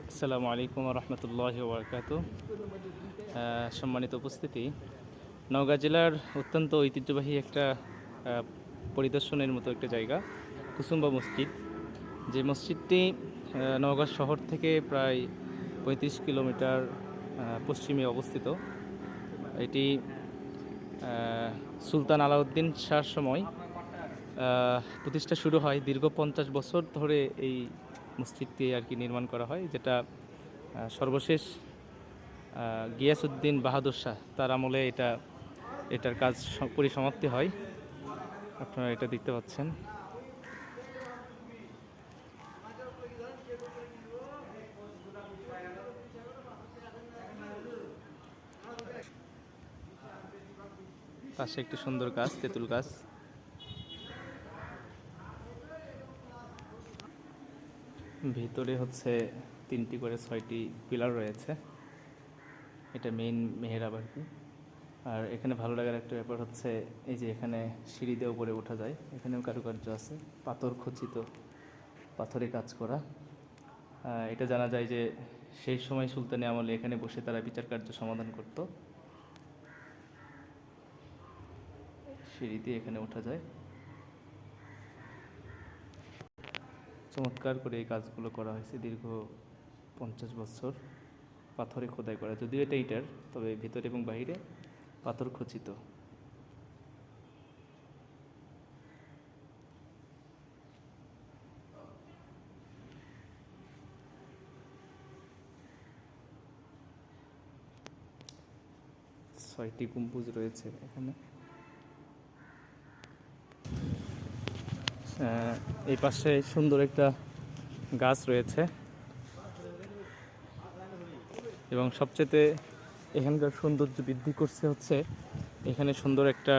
আসসালামু আলাইকুম রহমতুল্লাহি ওবরকাত। সম্মানিত উপস্থিতি, নওগাঁ জেলার অত্যন্ত ঐতিহ্যবাহী একটা পরিদর্শনের মতো একটা জায়গা কুসুম্বা মসজিদ। যে মসজিদটি নওগাঁ শহর থেকে প্রায় 35 কিলোমিটার পশ্চিমে অবস্থিত। এটি সুলতান আলাউদ্দিন শাহর সময় প্রতিষ্ঠা শুরু হয়। দীর্ঘ 50 বছর ধরে এই মসজিদটি আর কি নির্মাণ করা হয়, যেটা সর্বশেষ গিয়াসউদ্দিন বাহাদুর শাহ তার আমলে এটার কাজ পরিসমাপ্তি হয়। আপনারা এটা দেখতে পাচ্ছেন। পাশে একটি সুন্দর গাছ, তেঁতুল গাছ। ভিতরে হচ্ছে 3টি করে 6টি পিলার রয়েছে। এটা মেইন মেহরাব আর কি। আর এখানে ভালো লাগার একটা ব্যাপার হচ্ছে এই যে এখানে সিঁড়ি দিয়ে উপরে ওঠা যায়, এখানেও কারুকার্য আছে, পাথর খচিত, পাথরে কাজ করা। এটা জানা যায় যে সেই সময় সুলতানি আমলে এখানে বসে তারা বিচার কার্য সমাধান করত। সিঁড়ি দিয়ে এখানে ওঠা যায়। চমৎকার করে এই কাজগুলো করা হয়েছে। দীর্ঘ 50 বছর পাথরে খোদাই করা, যদিও এটা ইটার, তবে ভিতরে এবং বাইরে পাথর খচিত। ছয়টি গম্বুজ রয়েছে এখানে। এই পাশে সুন্দর একটা গাছ রয়েছে, এবং সবচেয়ে এখানকার সৌন্দর্য বৃদ্ধি করছে হচ্ছে এখানে সুন্দর একটা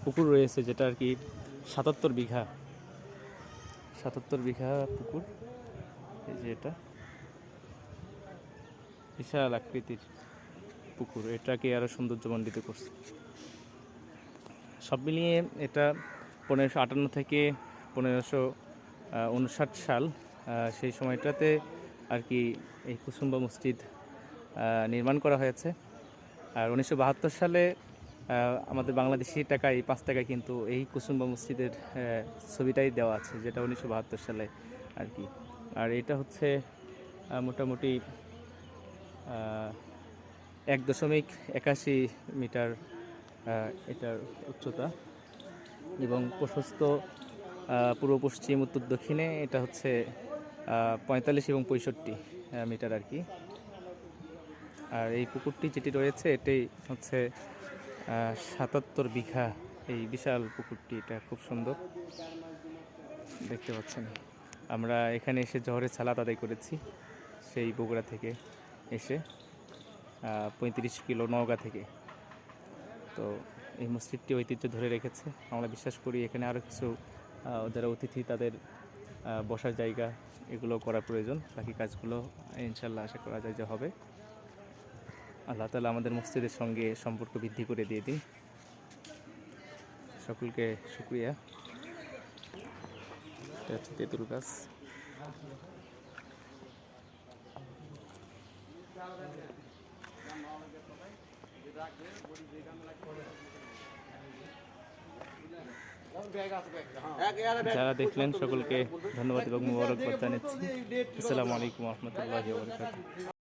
পুকুর রয়েছে, যেটা আর কি 77 বিঘা পুকুর। এই যে এটা বিশাল আকৃতির পুকুর, এটাকে আরও সৌন্দর্যমণ্ডিত করছে। সব মিলিয়ে এটা 1558 থেকে 1559 সাল, সেই সময়টাতে আর কি এই কুসুম্বা মসজিদ নির্মাণ করা হয়েছে। আর 1972 সালে আমাদের বাংলাদেশি টাকায় 5 টাকায় কিন্তু এই কুসুম্বা মসজিদের ছবিটাই দেওয়া আছে, যেটা 1972 সালে আর কি। আর এটা হচ্ছে মোটামুটি 1.81 মিটার এটার উচ্চতা, এবং প্রশস্ত পূর্ব পশ্চিম উত্তর দক্ষিণে এটা হচ্ছে 45 এবং 65 মিটার আর কি। আর এই পুকুরটি যেটি রয়েছে এটি হচ্ছে 77 বিঘা। এই বিশাল পুকুরটি, এটা খুব সুন্দর দেখতে পাচ্ছেন। আমরা এখানে এসে জোহরের সালাত আদায় করেছি সেই বগুড়া থেকে এসে, 35 কিলো নওগাঁ থেকে। তো এই মসজিদটি ঐতিহ্য ধরে রেখেছে। আমরা বিশ্বাস করি এখানে আরও কিছু যারা অতিথি তাদের বসার জায়গা এগুলো করা প্রয়োজন। বাকি কাজগুলো ইনশাল্লাহ আশা করা যায় যে হবে। আল্লাহ তাআলা আমাদের মসজিদের সঙ্গে সম্পর্ক বৃদ্ধি করে দিয়ে দিন। সকলকে শুকরিয়া। এটা হচ্ছে তেঁতুল গাছ। যারা দেখলেন সকলকে ধন্যবাদ এবং মোবারকবাদ জানাচ্ছি। আসসালামু আলাইকুম রহমতুল্লাহি ওয়া বারাকাতুহু।